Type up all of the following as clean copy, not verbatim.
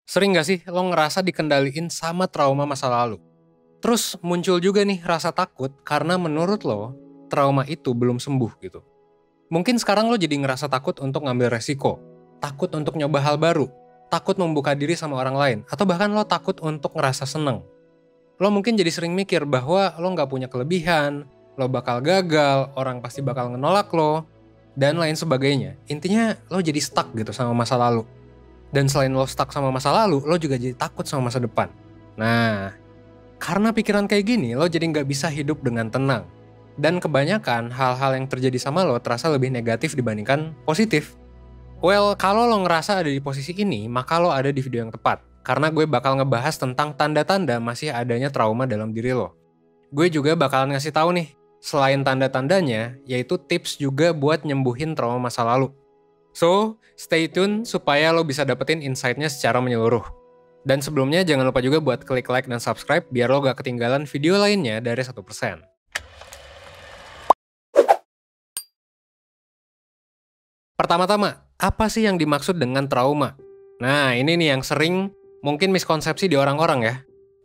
Sering gak sih lo ngerasa dikendaliin sama trauma masa lalu? Terus muncul juga nih rasa takut karena menurut lo, trauma itu belum sembuh gitu. Mungkin sekarang lo jadi ngerasa takut untuk ngambil resiko, takut untuk nyoba hal baru, takut membuka diri sama orang lain, atau bahkan lo takut untuk ngerasa seneng. Lo mungkin jadi sering mikir bahwa lo gak punya kelebihan, lo bakal gagal, orang pasti bakal ngenolak lo, dan lain sebagainya. Intinya lo jadi stuck gitu sama masa lalu. Dan selain lo stuck sama masa lalu, lo juga jadi takut sama masa depan. Nah, karena pikiran kayak gini, lo jadi nggak bisa hidup dengan tenang. Dan kebanyakan hal-hal yang terjadi sama lo terasa lebih negatif dibandingkan positif. Well, kalau lo ngerasa ada di posisi ini, maka lo ada di video yang tepat. Karena gue bakal ngebahas tentang tanda-tanda masih adanya trauma dalam diri lo. Gue juga bakalan ngasih tahu nih, selain tanda-tandanya, yaitu tips juga buat nyembuhin trauma masa lalu. So, stay tune supaya lo bisa dapetin insight-nya secara menyeluruh. Dan sebelumnya jangan lupa juga buat klik like dan subscribe biar lo gak ketinggalan video lainnya dari 1%. Pertama-tama, apa sih yang dimaksud dengan trauma? Nah, ini nih yang sering mungkin miskonsepsi di orang-orang ya.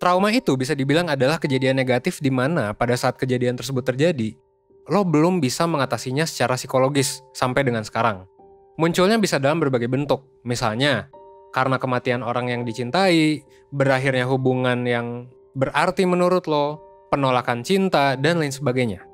Trauma itu bisa dibilang adalah kejadian negatif di mana pada saat kejadian tersebut terjadi, lo belum bisa mengatasinya secara psikologis sampai dengan sekarang. Munculnya bisa dalam berbagai bentuk, misalnya karena kematian orang yang dicintai, berakhirnya hubungan yang berarti menurut lo, penolakan cinta, dan lain sebagainya.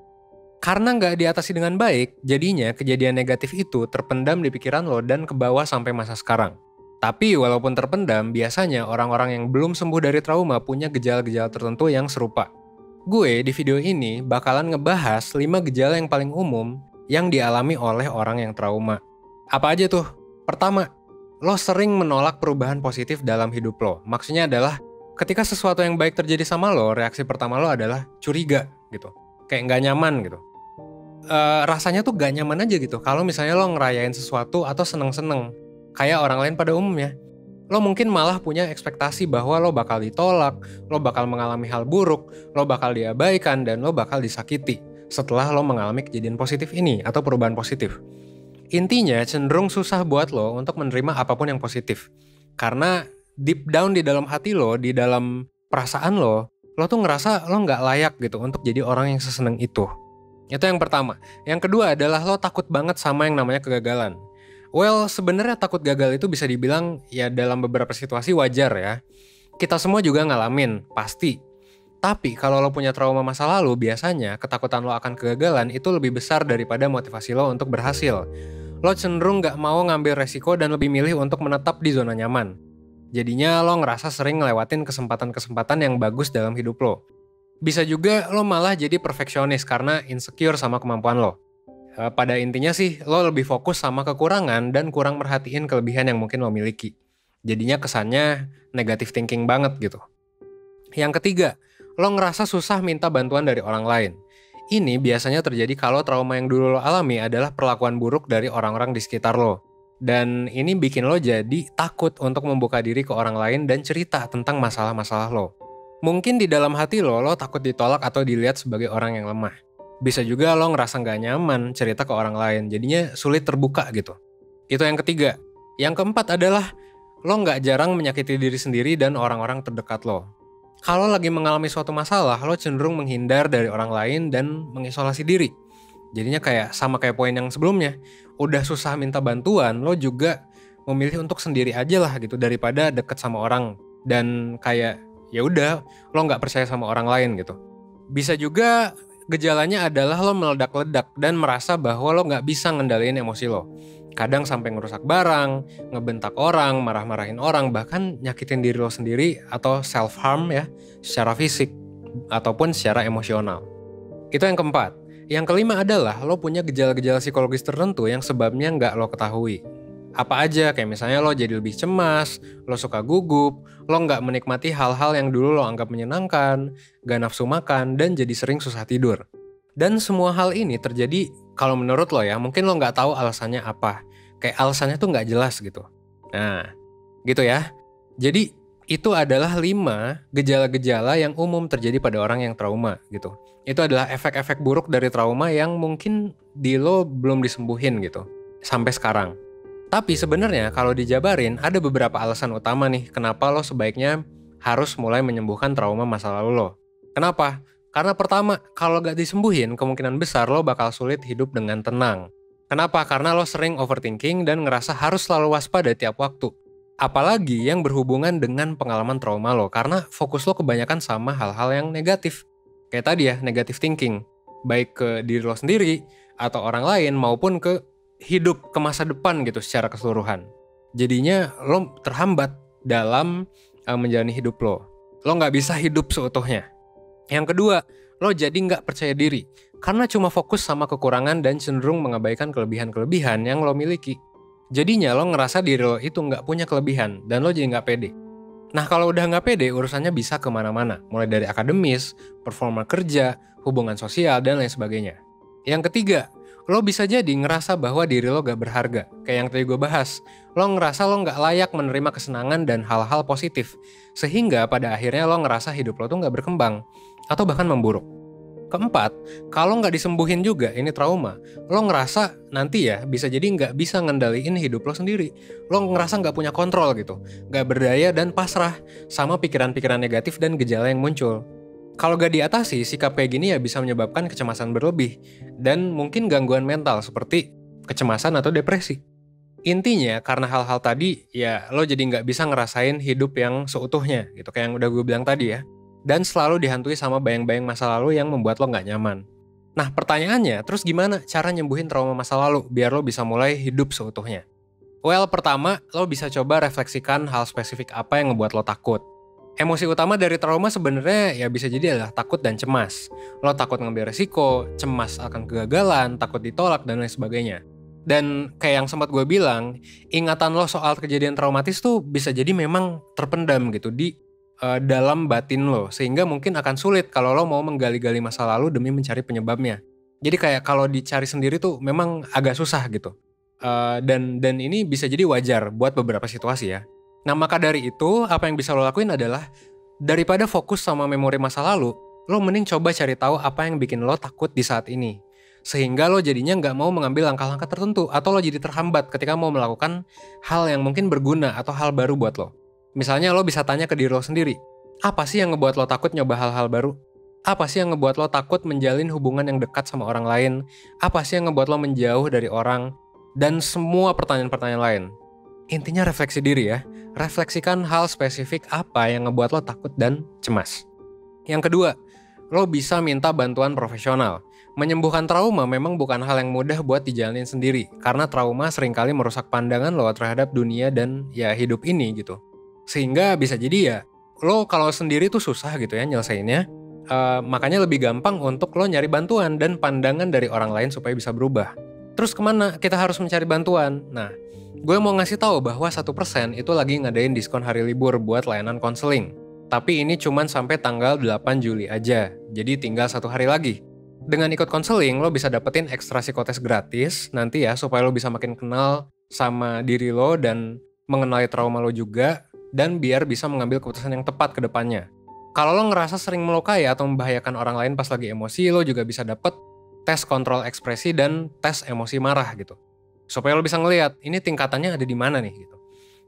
Karena nggak diatasi dengan baik, jadinya kejadian negatif itu terpendam di pikiran lo dan ke bawah sampai masa sekarang. Tapi walaupun terpendam, biasanya orang-orang yang belum sembuh dari trauma punya gejala-gejala tertentu yang serupa. Gue di video ini bakalan ngebahas 5 gejala yang paling umum yang dialami oleh orang yang trauma. Apa aja tuh? Pertama, lo sering menolak perubahan positif dalam hidup lo. Maksudnya adalah ketika sesuatu yang baik terjadi sama lo, reaksi pertama lo adalah curiga gitu. Kayak nggak nyaman gitu. Rasanya tuh nggak nyaman aja gitu. Kalau misalnya lo ngerayain sesuatu atau seneng-seneng. Kayak orang lain pada umumnya. Lo mungkin malah punya ekspektasi bahwa lo bakal ditolak, lo bakal mengalami hal buruk, lo bakal diabaikan, dan lo bakal disakiti setelah lo mengalami kejadian positif ini atau perubahan positif. Intinya cenderung susah buat lo untuk menerima apapun yang positif. Karena deep down di dalam hati lo, di dalam perasaan lo tuh ngerasa lo nggak layak gitu untuk jadi orang yang seseneng itu. Itu yang pertama. Yang kedua adalah lo takut banget sama yang namanya kegagalan. Well, sebenarnya takut gagal itu bisa dibilang ya dalam beberapa situasi wajar ya. Kita semua juga ngalamin, pasti. Tapi kalau lo punya trauma masa lalu, biasanya ketakutan lo akan kegagalan itu lebih besar daripada motivasi lo untuk berhasil. Lo cenderung gak mau ngambil resiko dan lebih milih untuk menetap di zona nyaman. Jadinya lo ngerasa sering ngelewatin kesempatan-kesempatan yang bagus dalam hidup lo. Bisa juga lo malah jadi perfeksionis karena insecure sama kemampuan lo. Pada intinya sih, lo lebih fokus sama kekurangan dan kurang merhatiin kelebihan yang mungkin lo miliki. Jadinya kesannya negative thinking banget gitu. Yang ketiga, lo ngerasa susah minta bantuan dari orang lain. Ini biasanya terjadi kalau trauma yang dulu lo alami adalah perlakuan buruk dari orang-orang di sekitar lo. Dan ini bikin lo jadi takut untuk membuka diri ke orang lain dan cerita tentang masalah-masalah lo. Mungkin di dalam hati lo takut ditolak atau dilihat sebagai orang yang lemah. Bisa juga lo ngerasa gak nyaman cerita ke orang lain, jadinya sulit terbuka gitu. Itu yang ketiga. Yang keempat adalah lo gak jarang menyakiti diri sendiri dan orang-orang terdekat lo. Kalau lagi mengalami suatu masalah, lo cenderung menghindar dari orang lain dan mengisolasi diri. Jadinya sama kayak poin yang sebelumnya. Udah susah minta bantuan, lo juga memilih untuk sendiri aja lah gitu daripada deket sama orang. Dan ya udah, lo nggak percaya sama orang lain gitu. Bisa juga gejalanya adalah lo meledak-ledak dan merasa bahwa lo nggak bisa ngendaliin emosi lo. Kadang sampai ngerusak barang, ngebentak orang, marah-marahin orang, bahkan nyakitin diri lo sendiri atau self-harm ya, secara fisik ataupun secara emosional. Itu yang keempat. Yang kelima adalah lo punya gejala-gejala psikologis tertentu yang sebabnya nggak lo ketahui. Apa aja, kayak misalnya lo jadi lebih cemas, lo suka gugup, lo nggak menikmati hal-hal yang dulu lo anggap menyenangkan, gak nafsu makan, dan jadi sering susah tidur. Dan semua hal ini terjadi kalau menurut lo ya, mungkin lo nggak tahu alasannya apa. Kayak alasannya tuh nggak jelas gitu. Nah, gitu ya. Jadi itu adalah 5 gejala-gejala yang umum terjadi pada orang yang trauma gitu. Itu adalah efek-efek buruk dari trauma yang mungkin di lo belum disembuhin gitu sampai sekarang. Tapi sebenarnya kalau dijabarin ada beberapa alasan utama nih kenapa lo sebaiknya harus mulai menyembuhkan trauma masa lalu lo. Kenapa? Karena pertama, kalau gak disembuhin kemungkinan besar lo bakal sulit hidup dengan tenang. Kenapa? Karena lo sering overthinking dan ngerasa harus selalu waspada tiap waktu. Apalagi yang berhubungan dengan pengalaman trauma lo, karena fokus lo kebanyakan sama hal-hal yang negatif. Kayak tadi ya, negative thinking. Baik ke diri lo sendiri, atau orang lain, maupun ke hidup ke masa depan gitu secara keseluruhan. Jadinya lo terhambat dalam menjalani hidup lo. Lo gak bisa hidup seutuhnya. Yang kedua, lo jadi gak percaya diri. Karena cuma fokus sama kekurangan dan cenderung mengabaikan kelebihan-kelebihan yang lo miliki. Jadinya lo ngerasa diri lo itu gak punya kelebihan dan lo jadi gak pede. Nah kalau udah gak pede, urusannya bisa kemana-mana. Mulai dari akademis, performa kerja, hubungan sosial, dan lain sebagainya. Yang ketiga, lo bisa jadi ngerasa bahwa diri lo gak berharga. Kayak yang tadi gue bahas, lo ngerasa lo gak layak menerima kesenangan dan hal-hal positif. Sehingga pada akhirnya lo ngerasa hidup lo tuh gak berkembang, atau bahkan memburuk. Keempat, kalau nggak disembuhin juga ini trauma, lo ngerasa nanti ya bisa jadi nggak bisa ngendaliin hidup lo sendiri. Lo ngerasa nggak punya kontrol gitu, nggak berdaya dan pasrah sama pikiran-pikiran negatif dan gejala yang muncul. Kalau nggak diatasi, sikap kayak gini ya bisa menyebabkan kecemasan berlebih dan mungkin gangguan mental seperti kecemasan atau depresi. Intinya karena hal-hal tadi ya lo jadi nggak bisa ngerasain hidup yang seutuhnya gitu, kayak yang udah gue bilang tadi ya. Dan selalu dihantui sama bayang-bayang masa lalu yang membuat lo gak nyaman. Nah pertanyaannya, terus gimana cara nyembuhin trauma masa lalu biar lo bisa mulai hidup seutuhnya? Well, pertama, lo bisa coba refleksikan hal spesifik apa yang ngebuat lo takut. Emosi utama dari trauma sebenarnya ya bisa jadi adalah takut dan cemas. Lo takut ngambil resiko, cemas akan kegagalan, takut ditolak, dan lain sebagainya. Dan kayak yang sempat gue bilang, ingatan lo soal kejadian traumatis tuh bisa jadi memang terpendam gitu di dalam batin lo, sehingga mungkin akan sulit kalau lo mau menggali-gali masa lalu demi mencari penyebabnya. Jadi kayak kalau dicari sendiri tuh memang agak susah gitu. Dan ini bisa jadi wajar buat beberapa situasi ya. Nah maka dari itu apa yang bisa lo lakuin adalah daripada fokus sama memori masa lalu, lo mending coba cari tahu apa yang bikin lo takut di saat ini. Sehingga lo jadinya nggak mau mengambil langkah-langkah tertentu atau lo jadi terhambat ketika mau melakukan hal yang mungkin berguna atau hal baru buat lo. Misalnya lo bisa tanya ke diri lo sendiri, apa sih yang ngebuat lo takut nyoba hal-hal baru? Apa sih yang ngebuat lo takut menjalin hubungan yang dekat sama orang lain? Apa sih yang ngebuat lo menjauh dari orang? Dan semua pertanyaan-pertanyaan lain. Intinya refleksi diri ya. Refleksikan hal spesifik apa yang ngebuat lo takut dan cemas. Yang kedua, lo bisa minta bantuan profesional. Menyembuhkan trauma memang bukan hal yang mudah buat dijalanin sendiri. Karena trauma seringkali merusak pandangan lo terhadap dunia dan ya hidup ini gitu. Sehingga bisa jadi ya, lo kalau sendiri tuh susah gitu ya nyelesainnya. Makanya lebih gampang untuk lo nyari bantuan dan pandangan dari orang lain supaya bisa berubah. Terus kemana kita harus mencari bantuan? Nah, gue mau ngasih tahu bahwa 1% itu lagi ngadain diskon hari libur buat layanan konseling. Tapi ini cuman sampai tanggal 8 Juli aja, jadi tinggal 1 hari lagi. Dengan ikut konseling, lo bisa dapetin ekstra psikotes gratis nanti ya, supaya lo bisa makin kenal sama diri lo dan mengenali trauma lo juga. Dan biar bisa mengambil keputusan yang tepat ke depannya. Kalau lo ngerasa sering melukai atau membahayakan orang lain pas lagi emosi, lo juga bisa dapet tes kontrol ekspresi dan tes emosi marah gitu. Supaya lo bisa ngelihat ini tingkatannya ada di mana nih gitu.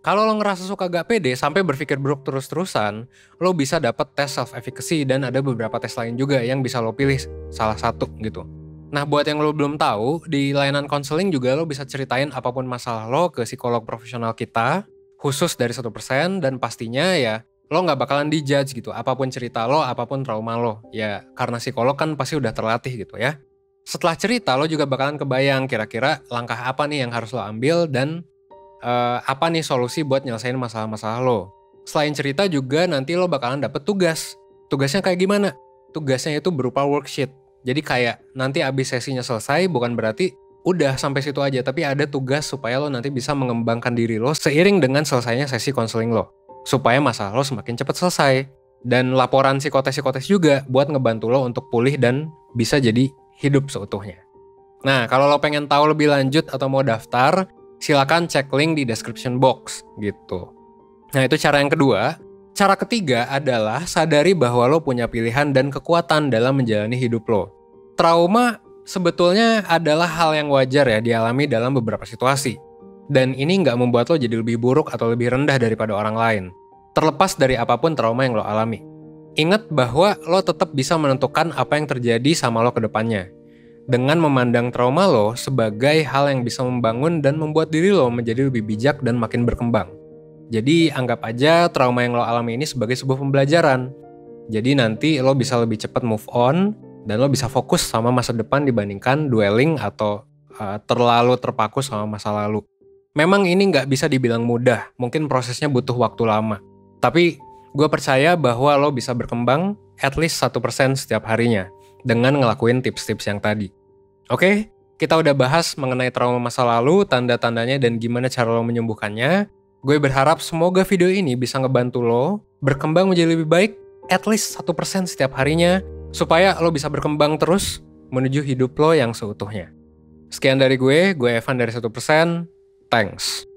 Kalau lo ngerasa suka gak pede sampai berpikir buruk terus-terusan, lo bisa dapet tes self-efficacy dan ada beberapa tes lain juga yang bisa lo pilih salah satu gitu. Nah buat yang lo belum tahu, di layanan konseling juga lo bisa ceritain apapun masalah lo ke psikolog profesional kita, khusus dari 1%, dan pastinya ya lo gak bakalan dijudge gitu, apapun cerita lo, apapun trauma lo. Ya karena psikolog kan pasti udah terlatih gitu ya. Setelah cerita lo juga bakalan kebayang kira-kira langkah apa nih yang harus lo ambil dan apa nih solusi buat nyelesain masalah-masalah lo. Selain cerita juga nanti lo bakalan dapet tugas. Tugasnya kayak gimana? Tugasnya itu berupa worksheet. Jadi kayak nanti abis sesinya selesai bukan berarti udah sampai situ aja, tapi ada tugas supaya lo nanti bisa mengembangkan diri lo seiring dengan selesainya sesi konseling lo. Supaya masalah lo semakin cepat selesai. Dan laporan psikotes-psikotes juga buat ngebantu lo untuk pulih dan bisa jadi hidup seutuhnya. Nah, kalau lo pengen tahu lebih lanjut atau mau daftar, silakan cek link di description box gitu. Nah, itu cara yang kedua. Cara ketiga adalah sadari bahwa lo punya pilihan dan kekuatan dalam menjalani hidup lo. Trauma sebetulnya adalah hal yang wajar ya dialami dalam beberapa situasi. Dan ini nggak membuat lo jadi lebih buruk atau lebih rendah daripada orang lain. Terlepas dari apapun trauma yang lo alami. Ingat bahwa lo tetap bisa menentukan apa yang terjadi sama lo ke depannya. Dengan memandang trauma lo sebagai hal yang bisa membangun dan membuat diri lo menjadi lebih bijak dan makin berkembang. Jadi anggap aja trauma yang lo alami ini sebagai sebuah pembelajaran. Jadi nanti lo bisa lebih cepat move on dan lo bisa fokus sama masa depan dibandingkan dwelling atau terlalu terpaku sama masa lalu. Memang ini nggak bisa dibilang mudah, mungkin prosesnya butuh waktu lama. Tapi gue percaya bahwa lo bisa berkembang at least 1% setiap harinya dengan ngelakuin tips-tips yang tadi. Oke, kita udah bahas mengenai trauma masa lalu, tanda-tandanya dan gimana cara lo menyembuhkannya. Gue berharap semoga video ini bisa ngebantu lo berkembang menjadi lebih baik at least 1% setiap harinya, supaya lo bisa berkembang terus menuju hidup lo yang seutuhnya. Sekian dari gue Evan dari 1%, thanks.